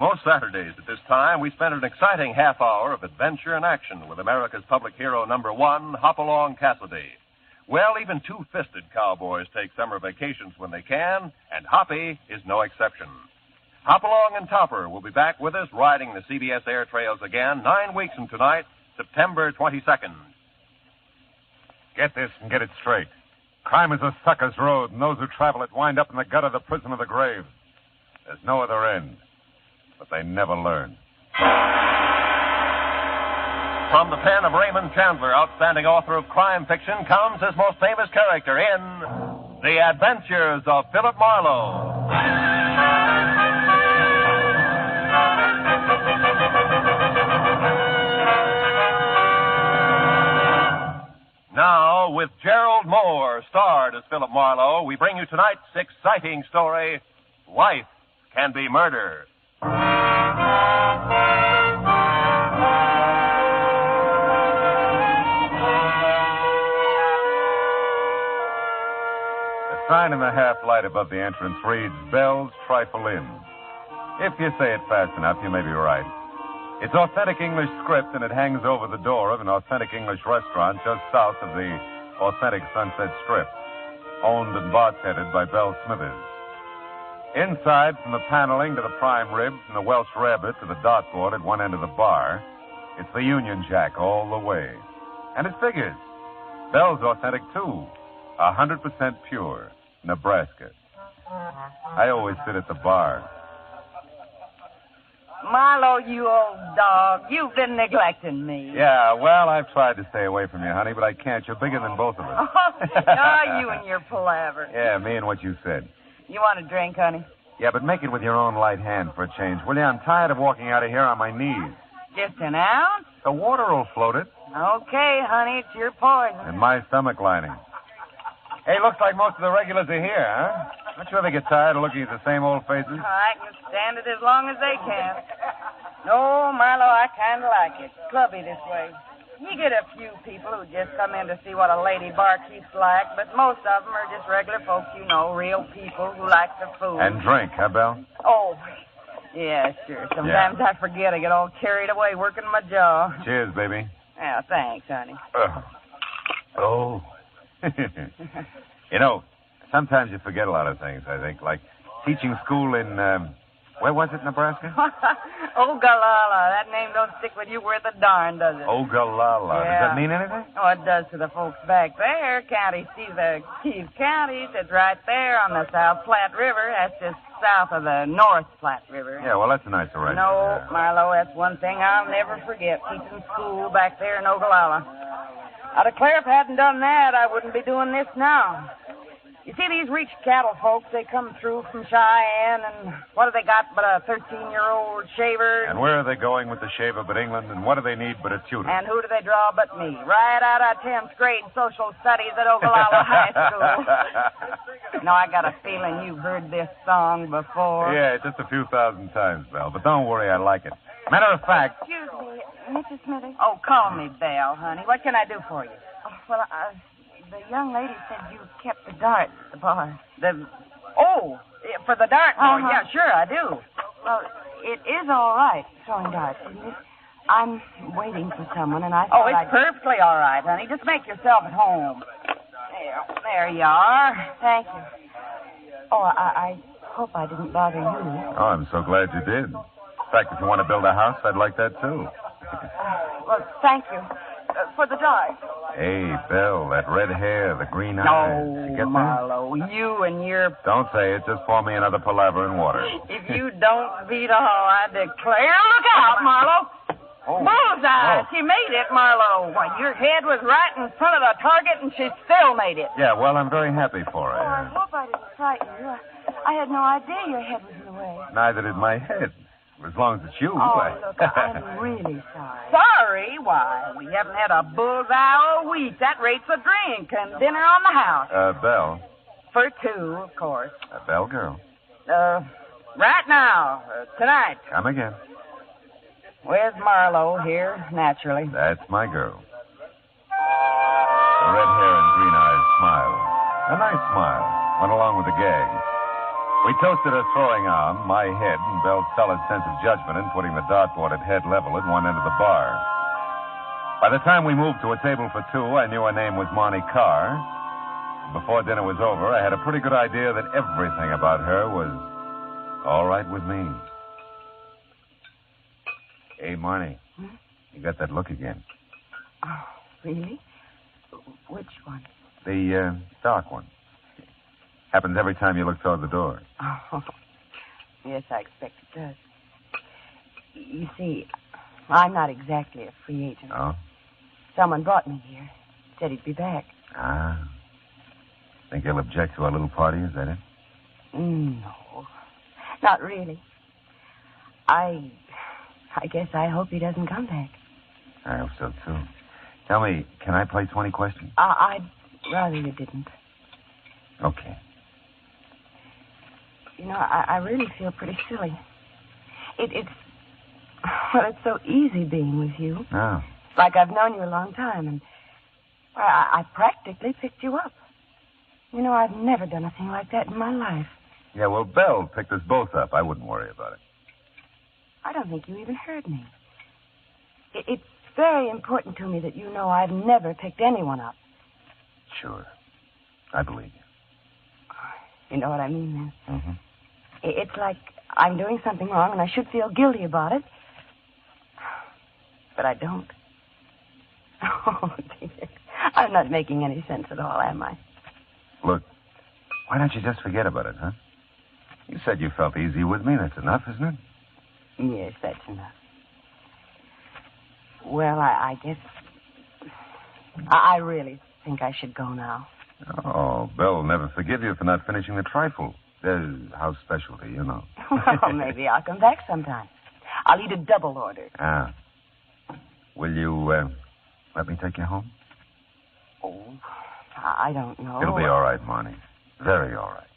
Most Saturdays at this time, we spend an exciting half hour of adventure and action with America's public hero number one, Hopalong Cassidy. Well, even two-fisted cowboys take summer vacations when they can, and Hoppy is no exception. Hopalong and Topper will be back with us riding the CBS air trails again 9 weeks from tonight, September 22nd. Get this and get it straight. Crime is a sucker's road, and those who travel it wind up in the gut of the prison of the grave. There's no other end, but they never learn. From the pen of Raymond Chandler, outstanding author of crime fiction, comes his most famous character in The Adventures of Philip Marlowe. Now, with Gerald Moore starred as Philip Marlowe, we bring you tonight's exciting story, Life Can Be Murder. A sign in the half-light above the entrance reads, Bell's Trifle Inn. If you say it fast enough, you may be right. It's authentic English script, and it hangs over the door of an authentic English restaurant just south of the authentic Sunset Strip, owned and bartended by Belle Smithers. Inside, from the paneling to the prime rib, from the Welsh rabbit to the dartboard at one end of the bar, it's the Union Jack all the way. And it figures. Belle's authentic, too. 100% pure. Nebraska. I always sit at the bar. Marlowe, you old dog. You've been neglecting me. Yeah, well, I've tried to stay away from you, honey, but I can't. You're bigger than both of us. Oh, you and your palaver. Yeah, me and what you said. You want a drink, honey? Yeah, but make it with your own light hand for a change, will you? I'm tired of walking out of here on my knees. Just an ounce? The water will float it. Okay, honey, it's your poison. And my stomach lining. Hey, looks like most of the regulars are here, huh? Don't you ever get tired of looking at the same old faces? I can stand it as long as they can. No, Marlowe, I kind of like it. Clubby this way. You get a few people who just come in to see what a lady barkeep's like, but most of them are just regular folks, you know, real people who like the food. And drink, huh, Belle? Oh, yeah, sure. Sometimes I forget. I get all carried away working my jaw. Cheers, baby. Yeah, thanks, honey. Oh. You know, sometimes you forget a lot of things, I think, like teaching school in, where was it, Nebraska? Ogallala. That name don't stick with you worth a darn, does it? Ogallala. Yeah. Does that mean anything? Oh, it does to the folks back there. County sees the Keys County. It's right there on the South Platte River. That's just south of the North Platte River. Yeah, well, that's a nice arrangement. No, Marlowe, that's one thing I'll never forget, teaching school back there in Ogallala. I declare if I hadn't done that, I wouldn't be doing this now. You see, these rich cattle folks, they come through from Cheyenne, and what have they got but a 13-year-old shaver? And where are they going with the shaver but England, and what do they need but a tutor? And who do they draw but me? Right out of 10th grade social studies at Ogallala High School. No, I got a feeling you've heard this song before. Yeah, just a few thousand times, Belle, but don't worry, I like it. Matter of fact... Excuse me, Mrs. Smithers. Oh, call me Belle, honey. What can I do for you? Oh, well, the young lady said you kept the dart at the bar. For the dart board? Uh-huh. Yeah, sure, I do. Well, it is all right, throwing darts, isn't it? I'm waiting for someone, and I Oh, thought it's perfectly all right, honey. Just make yourself at home. There you are. Thank you. Oh, I hope I didn't bother you. Oh, I'm so glad you did. In fact, if you want to build a house, I'd like that, too. Well, thank you. For the dart. Hey, Belle, that red hair, the green eyes. You get that? Marlowe, you and your... Don't say it. Just pour me another palaver in water. If you don't beat all, I declare... Look out, Marlowe! Oh. Bullseye! Oh. She made it, Marlowe. Why, your head was right in front of the target, and she still made it. Yeah, well, I'm very happy for Oh, I her. hope I didn't frighten you. I had no idea your head was in the way. Neither did my head. As long as it's you. Oh, look, I'm really sorry. Sorry? Why, we haven't had a bullseye all week. That rates a drink and dinner on the house. Belle. For two, of course. Belle girl. Right now. Tonight. Come again. Where's Marlowe here, naturally? That's my girl. The red hair and green eyes smiled. A nice smile. Went along with the gag. We toasted her throwing arm, my head, and Belle's solid sense of judgment in putting the dartboard at head level at one end of the bar. By the time we moved to a table for two, I knew her name was Marnie Carr. Before dinner was over, I had a pretty good idea that everything about her was all right with me. Hey, Marnie, you got that look again. Oh, really? Which one? The dark one. Happens every time you look toward the door. Oh, yes, I expect it does. You see, I'm not exactly a free agent. Oh? Someone brought me here. Said he'd be back. Ah. Think he'll object to our little party, is that it? No, not really. I guess I hope he doesn't come back. I hope so, too. Tell me, can I play 20 questions? I'd rather you didn't. Okay. You know, I really feel pretty silly. It's so easy being with you. Oh. Like I've known you a long time, and I practically picked you up. You know, I've never done a thing like that in my life. Yeah, well, Belle picked us both up. I wouldn't worry about it. I don't think you even heard me. It's very important to me that you know I've never picked anyone up. Sure. I believe you. You know what I mean, then? Mm-hmm. It's like I'm doing something wrong and I should feel guilty about it. But I don't. Oh, dear. I'm not making any sense at all, am I? Look, why don't you just forget about it, huh? You said you felt easy with me. That's enough, isn't it? Yes, that's enough. Well, I guess I really think I should go now. Oh, Belle will never forgive you for not finishing the trifle. House specialty, you know. Well, maybe I'll come back sometime. I'll eat a double order. Ah. Will you let me take you home? Oh, I don't know. It'll be all right, Marnie. Very all right.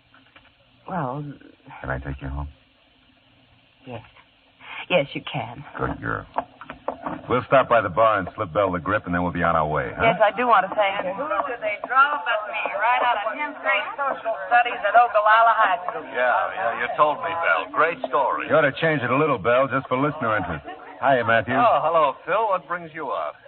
Well... Can I take you home? Yes. Yes, you can. Good girl. We'll stop by the bar and slip Belle the grip, and then we'll be on our way, huh? Yes, I do want to thank you. Who do they draw but me, right out of 10th grade social studies at Ogallala High School? Yeah, you told me, Belle. Great story. You ought to change it a little, Belle, just for listener interest. Hiya, Matthews. Oh, hello, Phil. What brings you up?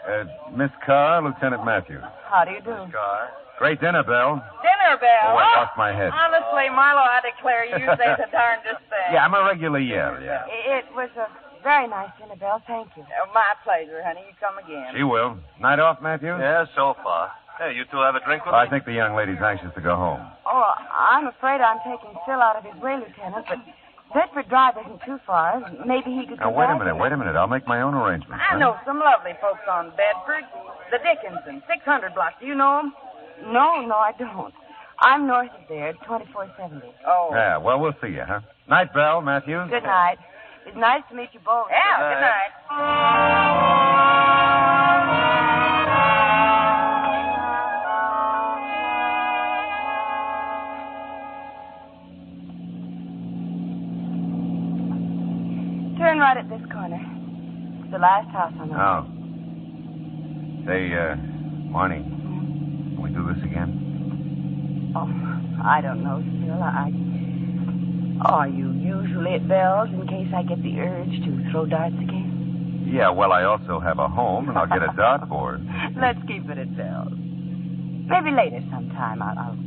Miss Carr, Lieutenant Matthews. How do you do? Carr. Great dinner, Belle. Dinner bell. Oh, I lost my head. Honestly, Marlo, I declare you say the darndest thing. Yeah, I'm a regular yell, yeah. It was a very nice dinner, Belle. Thank you. My pleasure, honey. You come again. She will. Night off, Matthews? Yeah, so far. Hey, you two have a drink with I me? think the young lady's anxious to go home. Oh, I'm afraid I'm taking Phil out of his way, Lieutenant, but Bedford Drive isn't too far. Maybe he could Now, go wait a back minute. I'll make my own arrangements. I know some lovely folks on Bedford. The Dickinson, 600 block. Do you know them? No, I don't. I'm north of there at 2470. Oh. Yeah, well, we'll see you, huh? Night, Belle, Matthews. Good night. It's nice to meet you both. Yeah, good night. Turn right at this corner. It's the last house on the Oh. Say, Marnie, can we do this again? Oh, I don't know, Phil. Are you usually at Bell's in case I get the urge to throw darts again? Yeah, well, I also have a home, and I'll get a dartboard. Let's keep it at Bell's. Maybe later sometime I'll...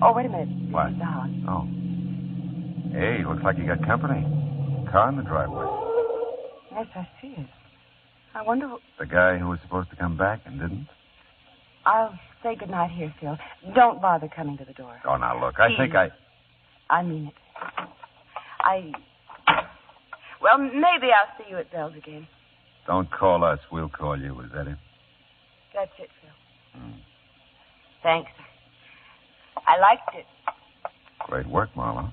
Oh, wait a minute. This What? is the house. Oh. Hey, looks like you got company. Car in the driveway. Yes, I see it. I wonder... The guy who was supposed to come back and didn't? I'll say goodnight here, Phil. Don't bother coming to the door. Oh, now, look, I think I mean it. Well, maybe I'll see you at Bell's again. Don't call us. We'll call you. Is that it? That's it, Phil. Thanks. I liked it. Great work, Marlo.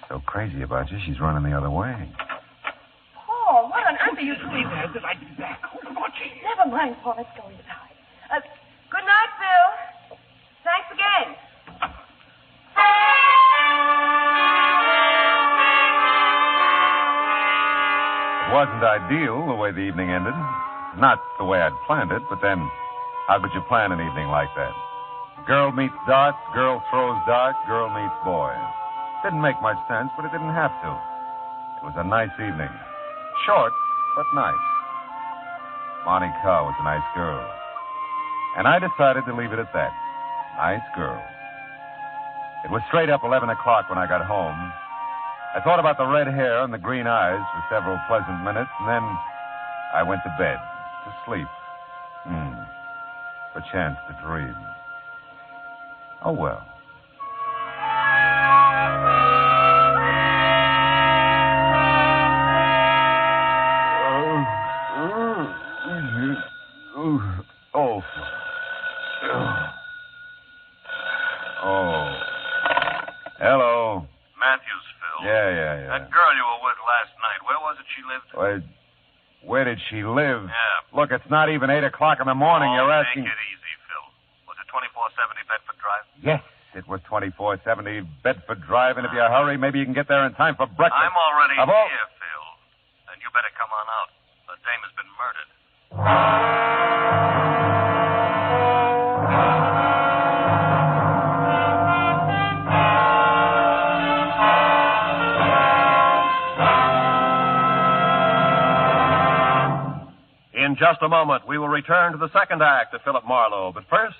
So crazy about you, she's running the other way. Paul, what on earth are you doing there? Did I do that? Never mind, Paul. Let's go inside. Good night, Phil. Thanks again. It wasn't ideal the way the evening ended. Not the way I'd planned it, but then how could you plan an evening like that? Girl meets dart, girl throws dart, girl meets boy. Didn't make much sense, but it didn't have to. It was a nice evening. Short, but nice. Monty Carr was a nice girl. And I decided to leave it at that. Nice girl. It was straight up 11 o'clock when I got home. I thought about the red hair and the green eyes for several pleasant minutes, and then I went to bed, to sleep. Perchance to dream. Oh, well. Hello. Matthews, Phil. Yeah. That girl you were with last night, where was it she lived? Where did she live? Yeah. Look, it's not even 8 o'clock in the morning. You're asking. Take it easy, Phil. Was it 2470 Bedford Drive? Yes, it was 2470 Bedford Drive, and if you hurry, maybe you can get there in time for breakfast. I'm already Abo- here, Phil. And you better come on out. The dame has been murdered. In just a moment, we will return to the second act of Philip Marlowe. But first,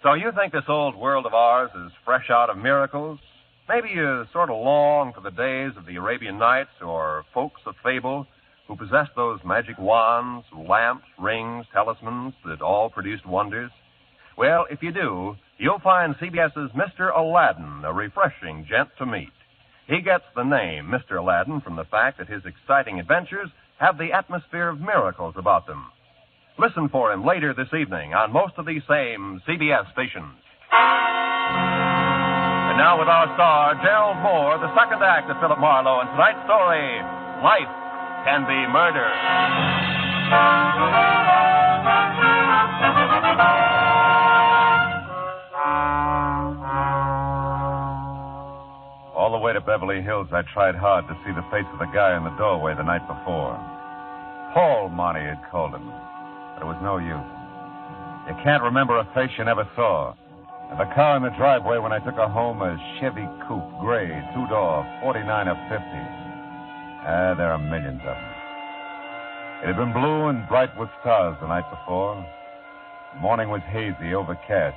so you think this old world of ours is fresh out of miracles? Maybe you sort of long for the days of the Arabian Nights or folks of fable who possessed those magic wands, lamps, rings, talismans that all produced wonders? Well, if you do, you'll find CBS's Mr. Aladdin a refreshing gent to meet. He gets the name Mr. Aladdin from the fact that his exciting adventures have the atmosphere of miracles about them. Listen for him later this evening on most of these same CBS stations. And now with our star, Gerald Moore, the second act of Philip Marlowe, and tonight's story, Life Can Be Murder. All the way to Beverly Hills, I tried hard to see the face of the guy in the doorway the night before. Paul, Monty had called him. But it was no use. You can't remember a face you never saw. And the car in the driveway when I took her home, a Chevy Coupe, gray, two-door, 49 or 50. There are millions of them. It had been blue and bright with stars the night before. The morning was hazy, overcast.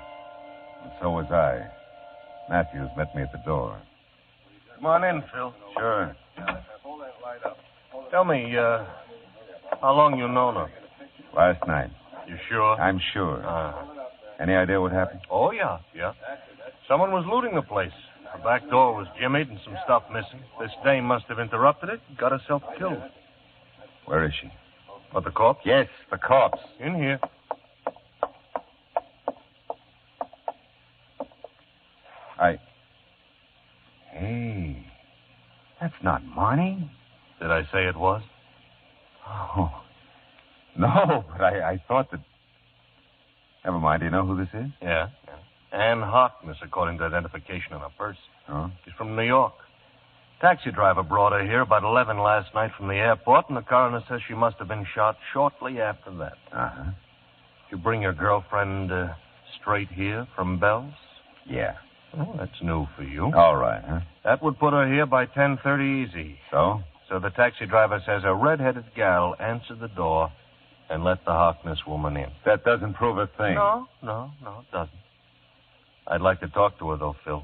And so was I. Matthews met me at the door. Come on in, Phil. Sure. Tell me, how long you known her? Last night. You sure? I'm sure. Any idea what happened? Oh, yeah. Someone was looting the place. The back door was jimmied and some stuff missing. This dame must have interrupted it and got herself killed. Where is she? What, the corpse? Yes, the corpse. In here. Hey, that's not Marnie. Did I say it was? Oh, no, but I thought that... Never mind, do you know who this is? Yeah. Ann Harkness, according to identification on her purse. Oh? She's from New York. Taxi driver brought her here about 11 last night from the airport, and the coroner says she must have been shot shortly after that. Uh-huh. Did you bring your girlfriend straight here from Bell's? Yeah. Oh, that's new for you. All right, huh? That would put her here by 10:30 easy. So? So the taxi driver says a red-headed gal answered the door and let the Harkness woman in. That doesn't prove a thing. No, it doesn't. I'd like to talk to her, though, Phil.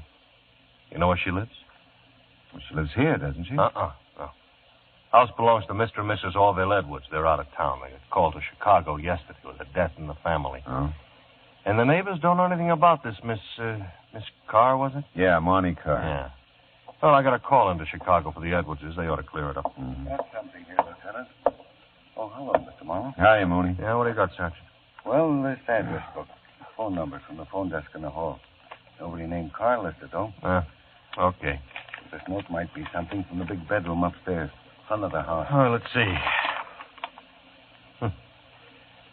You know where she lives? Well, she lives here, doesn't she? No. House belongs to Mr. and Mrs. Orville Edwards. They're out of town. They got called to Chicago yesterday with a death in the family. Oh? And the neighbors don't know anything about this Miss Carr, was it? Yeah, Monty Carr. Yeah. Well, I got a call into Chicago for the Edwardses. They ought to clear it up. Mm-hmm. Got something here, Lieutenant. Oh, hello, Mr. Marlowe. Hiya, Mooney. Yeah, what do you got, Sergeant? Well, this address book. Phone numbers from the phone desk in the hall. Nobody named Carr listed, though. Okay. This note might be something from the big bedroom upstairs, front of the house. Oh, let's see.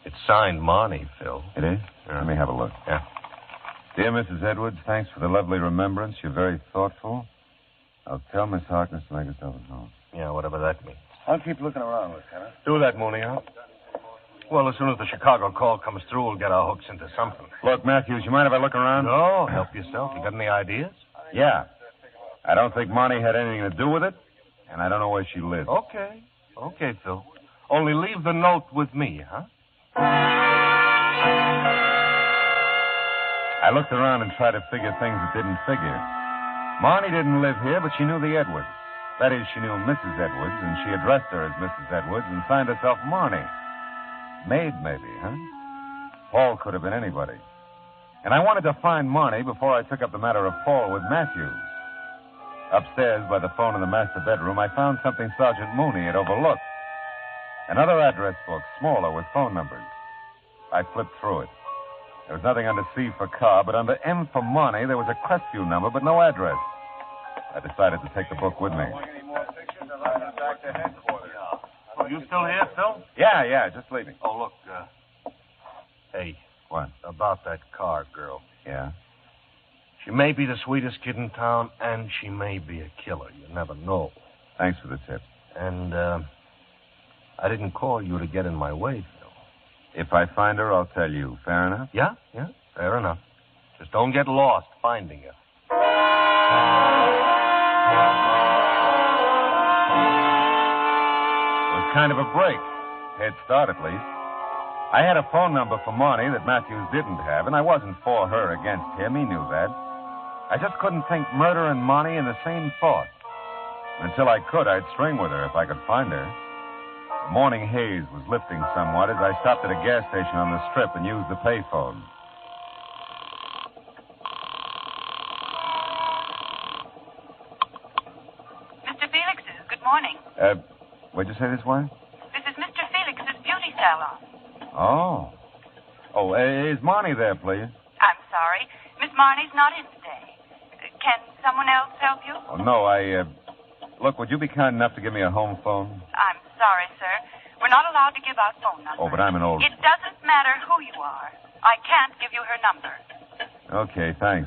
It's signed Marnie, Phil. It is? Yeah. Let me have a look. Yeah. Dear Mrs. Edwards, thanks for the lovely remembrance. You're very thoughtful. I'll tell Miss Harkness to make herself at home. Yeah, whatever that means. I'll keep looking around, Lieutenant. Do that, Mooney, huh? Well, as soon as the Chicago call comes through, we'll get our hooks into something. Look, Matthews, you mind if I look around? No, help yourself. You got any ideas? Yeah. I don't think Monty had anything to do with it, and I don't know where she lives. Okay. Okay, Phil. Only leave the note with me, huh? I looked around and tried to figure things that didn't figure. Marnie didn't live here, but she knew the Edwards. That is, she knew Mrs. Edwards, and she addressed her as Mrs. Edwards and signed herself Marnie. Maid, maybe, huh? Paul could have been anybody. And I wanted to find Marnie before I took up the matter of Paul with Matthews. Upstairs, by the phone in the master bedroom, I found something Sergeant Mooney had overlooked. Another address book, smaller, with phone numbers. I flipped through it. There was nothing under C for car, but under M for Marnie, there was a Crestview number, but no address. I decided to take the book with me. Oh, you still here, Phil? Yeah, just leaving. Oh, look, hey. What? About that car girl. Yeah? She may be the sweetest kid in town, and she may be a killer. You never know. Thanks for the tip. And, I didn't call you to get in my way, Phil. If I find her, I'll tell you. Fair enough? Yeah, fair enough. Just don't get lost finding her. It was kind of a break. Head start, at least. I had a phone number for Marnie that Matthews didn't have, and I wasn't for her against him. He knew that. I just couldn't think murder and Marnie in the same thought. Until I could, I'd string with her if I could find her. The morning haze was lifting somewhat as I stopped at a gas station on the strip and used the payphone. Mr. Felix's, good morning. What'd you say this was? This is Mr. Felix's beauty salon. Oh, is Marnie there, please? I'm sorry. Miss Marnie's not in today. Can someone else help you? Oh, no, Look, would you be kind enough to give me a home phone? I'm sorry, sir. We're not allowed to give out phone numbers. Oh, but I'm an old... It doesn't matter who you are. I can't give you her number. Okay, thanks.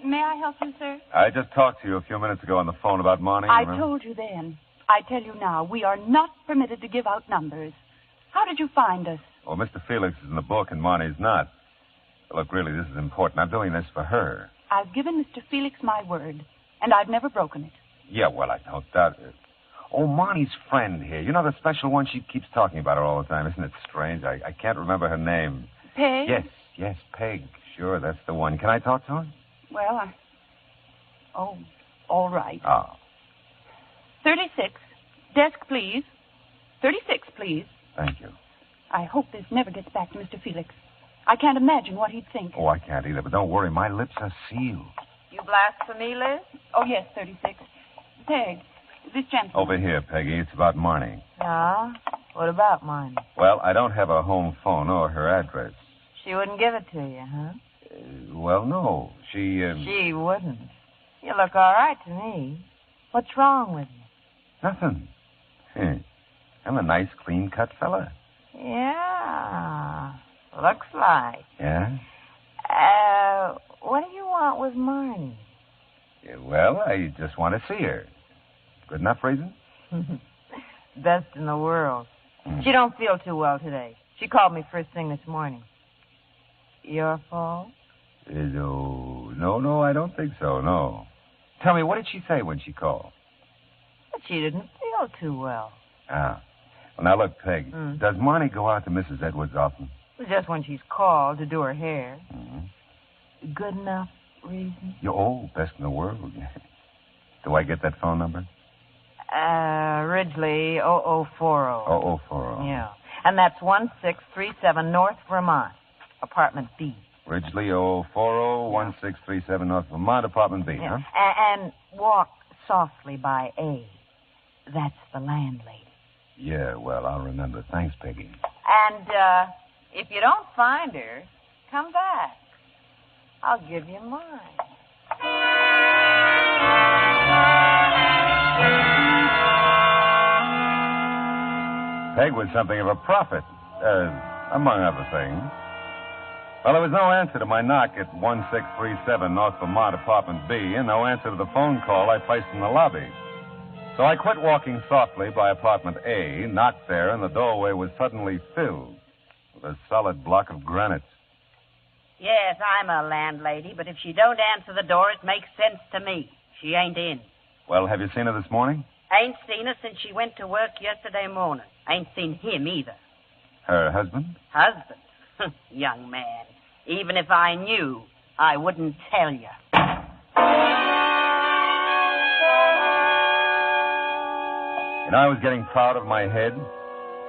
May I help you, sir? I just talked to you a few minutes ago on the phone about Marnie. I remember? told you then. I tell you now, we are not permitted to give out numbers. How did you find us? Well, Mr. Felix is in the book and Marnie's not. Look, really, this is important. I'm doing this for her. I've given Mr. Felix my word, and I've never broken it. Yeah, well, I don't doubt it. Oh, Marnie's friend here. You know the special one? She keeps talking about her all the time. Isn't it strange? I can't remember her name. Peg? Yes, Peg. Sure, that's the one. Can I talk to her? Well, Oh, all right. Oh. 36. Desk, please. 36, please. Thank you. I hope this never gets back to Mr. Felix. I can't imagine what he'd think. Oh, I can't either, but don't worry. My lips are sealed. You blasphemy, Liz? Oh, yes, 36. Peg, this gentleman. Over here, Peggy. It's about Marnie. Ah? What about mine? Well, I don't have a home phone or her address. She wouldn't give it to you, huh? Well, no. She wouldn't. You look all right to me. What's wrong with you? Nothing. I'm a nice, clean-cut fella. Yeah. Looks like. Yeah? What do you want with Marnie? Yeah, well, I just want to see her. Good enough reason? Best in the world. Mm. She don't feel too well today. She called me first thing this morning. Your fault? No, I don't think so, no. Tell me, what did she say when she called? But she didn't feel too well. Ah. Well, now, look, Peg, does Marnie go out to Mrs. Edwards often? Just when she's called to do her hair. Mm-hmm. Good enough reason? You're best in the world. Do I get that phone number? Ridgely 0040. 0040. Yeah. And that's 1637 North Vermont, apartment B. Ridgely 0040, 1637 North Vermont, apartment B, Yeah. huh? And walk softly by A. That's the landlady. Yeah, well, I'll remember. Thanks, Peggy. And if you don't find her, come back. I'll give you mine. Peg was something of a prophet, among other things. Well, there was no answer to my knock at 1637 North Vermont, Apartment B, and no answer to the phone call I placed in the lobby. So I quit walking softly by Apartment A, knocked there, and the doorway was suddenly filled with a solid block of granite. Yes, I'm a landlady, but if she don't answer the door, it makes sense to me. She ain't in. Well, have you seen her this morning? Ain't seen her since she went to work yesterday morning. Ain't seen him either. Her husband? Husband? Young man, even if I knew, I wouldn't tell you. You know, I was getting proud of my head.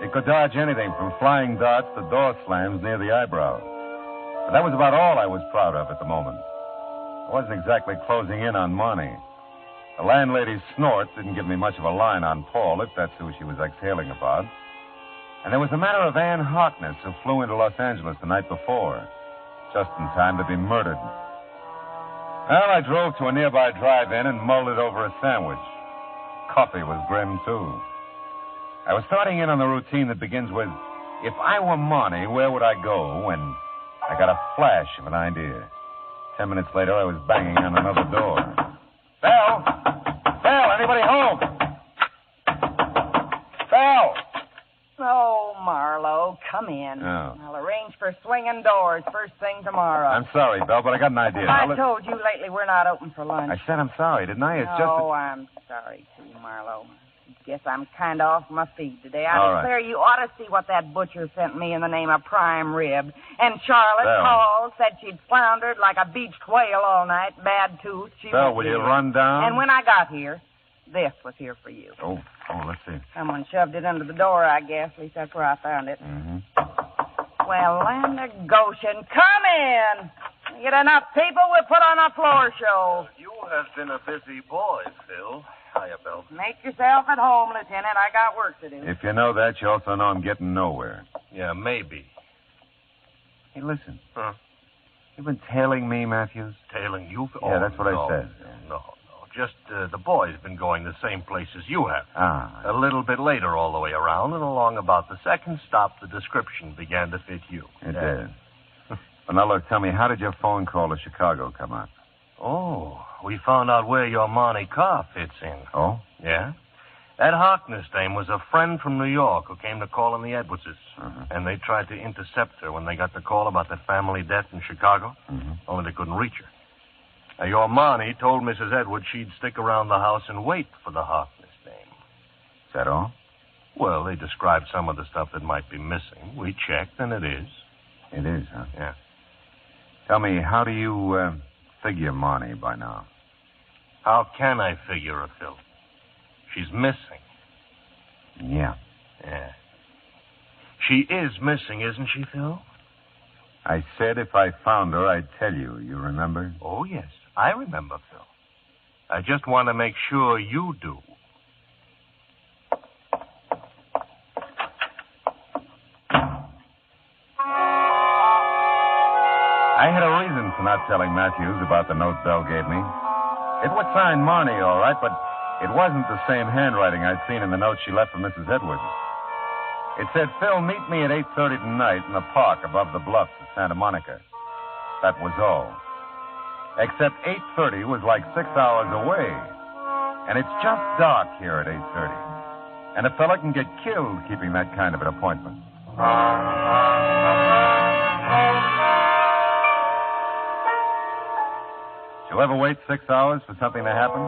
It could dodge anything from flying darts to door slams near the eyebrow. But that was about all I was proud of at the moment. I wasn't exactly closing in on Marnie. The landlady's snort didn't give me much of a line on Paul, if that's who she was exhaling about. And there was the matter of Ann Harkness, who flew into Los Angeles the night before, just in time to be murdered. Well, I drove to a nearby drive-in and mulled it over a sandwich. Coffee was grim, too. I was starting in on the routine that begins with, if I were Marnie, where would I go? When I got a flash of an idea. 10 minutes later, I was banging on another door. Bell! Bell, anybody home? Bell! Oh, Marlowe, come in. Oh. I'll arrange for swinging doors first thing tomorrow. I'm sorry, Bell, but I got an idea. I told you lately we're not open for lunch. I said I'm sorry, didn't I? It's Oh, I'm sorry, too, Marlowe. Guess I'm kind of off my feet today. I All right. declare you ought to see what that butcher sent me in the name of prime rib. And Charlotte Bell. called, said she'd floundered like a beached whale all night, bad tooth. She Bell, won't will be you here. run down? And when I got here, this was here for you. Oh, let's see. Someone shoved it under the door, I guess. At least that's where I found it. Mm-hmm. Well, land of Goshen, come in. You get enough people, we'll put on a floor show. You have been a busy boy, Phil. Hiya, Bill. Make yourself at home, Lieutenant. I got work to do. If you know that, you also know I'm getting nowhere. Yeah, maybe. Hey, listen. Huh? You've been tailing me, Matthews? Tailing you? Yeah, that's what I no, said. No. Just the boy's been going the same place as you have. Ah. A little bit later all the way around, and along about the second stop, the description began to fit you. It did. Well, now, look, tell me, how did your phone call to Chicago come out? Oh, we found out where your Monte car fits in. Oh? Yeah? That Harkness dame was a friend from New York who came to call on the Edwardses. Uh-huh. And they tried to intercept her when they got the call about the family death in Chicago. Mm-hmm. Only they couldn't reach her. Now, your Marnie told Mrs. Edwards she'd stick around the house and wait for the Harkness dame. Is that all? Well, they described some of the stuff that might be missing. We checked, and it is. It is, huh? Yeah. Tell me, how do you figure Marnie by now? How can I figure her, Phil? She's missing. Yeah. Yeah. She is missing, isn't she, Phil? I said if I found her, I'd tell you. You remember? Oh, yes. I remember, Phil. I just want to make sure you do. I had a reason for not telling Matthews about the note Bell gave me. It was signed Marnie, all right, but it wasn't the same handwriting I'd seen in the note she left for Mrs. Edwards. It said, Phil, meet me at 8:30 tonight in the park above the bluffs of Santa Monica. That was all. Except 8:30 was like 6 hours away. And it's just dark here at 8:30. And a fella can get killed keeping that kind of an appointment. Did you ever wait 6 hours for something to happen?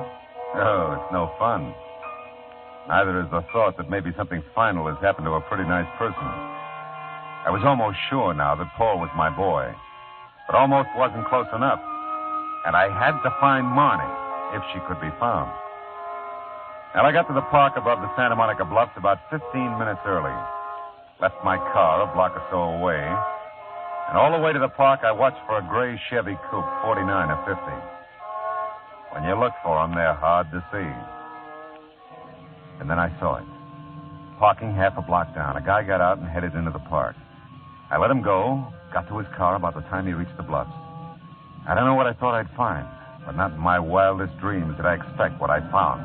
Oh, it's no fun. Neither is the thought that maybe something final has happened to a pretty nice person. I was almost sure now that Paul was my boy, but almost wasn't close enough. And I had to find Marnie, if she could be found. And I got to the park above the Santa Monica Bluffs about 15 minutes early. Left my car a block or so away. And all the way to the park, I watched for a gray Chevy Coupe, 49 or 50. When you look for them, they're hard to see. And then I saw it. Parking half a block down. A guy got out and headed into the park. I let him go, got to his car about the time he reached the bluffs. I don't know what I thought I'd find, but not in my wildest dreams did I expect what I found.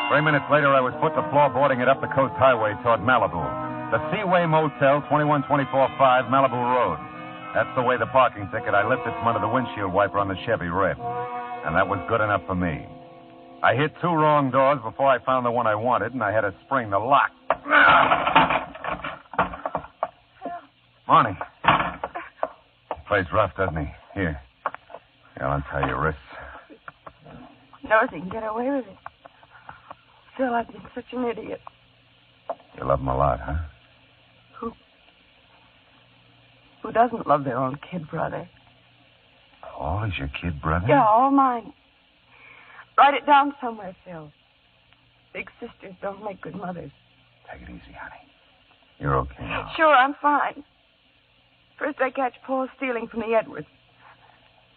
3 minutes later, I was put to floorboarding it up the coast highway toward Malibu. The Seaway Motel, 21245 Malibu Road. That's the way the parking ticket I lifted from under the windshield wiper on the Chevy read. And that was good enough for me. I hit 2 wrong doors before I found the one I wanted, and I had to spring the lock. Monty. Plays rough, doesn't he? Here, I'll untie your wrists. Knows he can get away with it. Phil, I've been such an idiot. You love him a lot, huh? Who doesn't love their own kid brother? Paul is your kid brother? Yeah, all mine. Write it down somewhere, Phil. Big sisters don't make good mothers. Take it easy, honey. You're okay now. Sure, I'm fine. First I catch Paul stealing from the Edwards.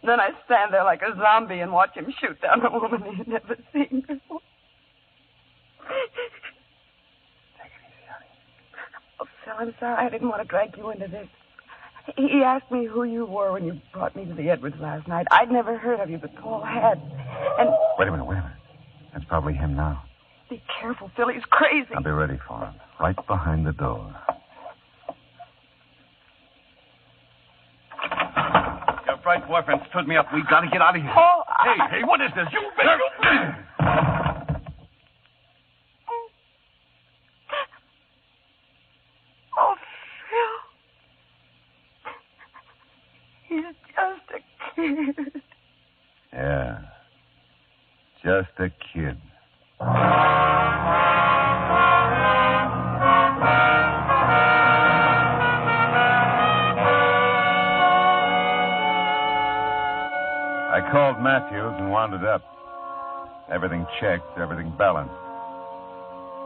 Then I stand there like a zombie and watch him shoot down a woman he's never seen before. Take it easy, honey. Oh, Phil, I'm sorry I didn't want to drag you into this. He asked me who you were when you brought me to the Edwards last night. I'd never heard of you, but Paul had. And... Wait a minute. That's probably him now. Be careful, Phil. He's crazy. I'll be ready for him. Right behind the door. Your bright boyfriend stood me up. We've got to get out of here. Oh, Hey, what is this? You Oh, Phil. He's just a kid. Yeah. Just a kid. I called Matthews and wound it up. Everything checked, everything balanced.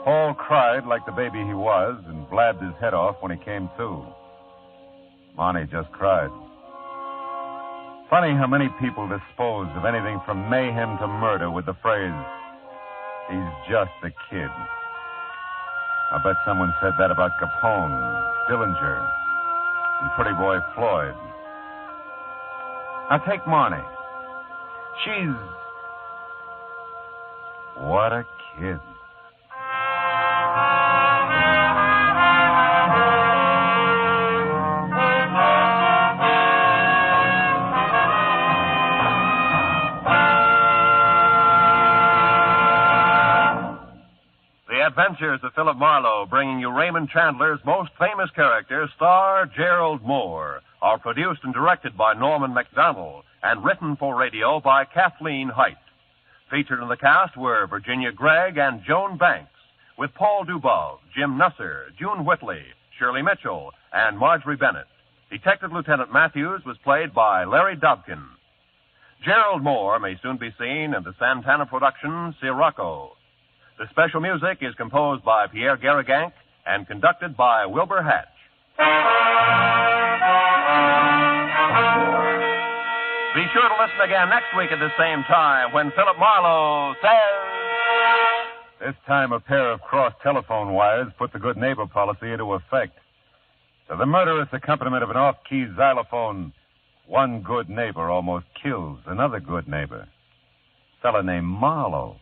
Paul cried like the baby he was and blabbed his head off when he came to. Monty just cried. Funny how many people dispose of anything from mayhem to murder with the phrase, he's just a kid. I bet someone said that about Capone, Dillinger, and Pretty Boy Floyd. Now take Marnie. She's... what a kid. The Adventures of Philip Marlowe, bringing you Raymond Chandler's most famous character, star Gerald Moore, are produced and directed by Norman MacDonald and written for radio by Kathleen Height. Featured in the cast were Virginia Gregg and Joan Banks, with Paul Dubov, Jim Nusser, June Whitley, Shirley Mitchell, and Marjorie Bennett. Detective Lieutenant Matthews was played by Larry Dobkin. Gerald Moore may soon be seen in the Santana production, Sirocco. The special music is composed by Pierre Garrigank and conducted by Wilbur Hatch. Be sure to listen again next week at the same time when Philip Marlowe says... This time a pair of crossed telephone wires put the good neighbor policy into effect. To the murderous accompaniment of an off-key xylophone, one good neighbor almost kills another good neighbor. A fella named Marlowe.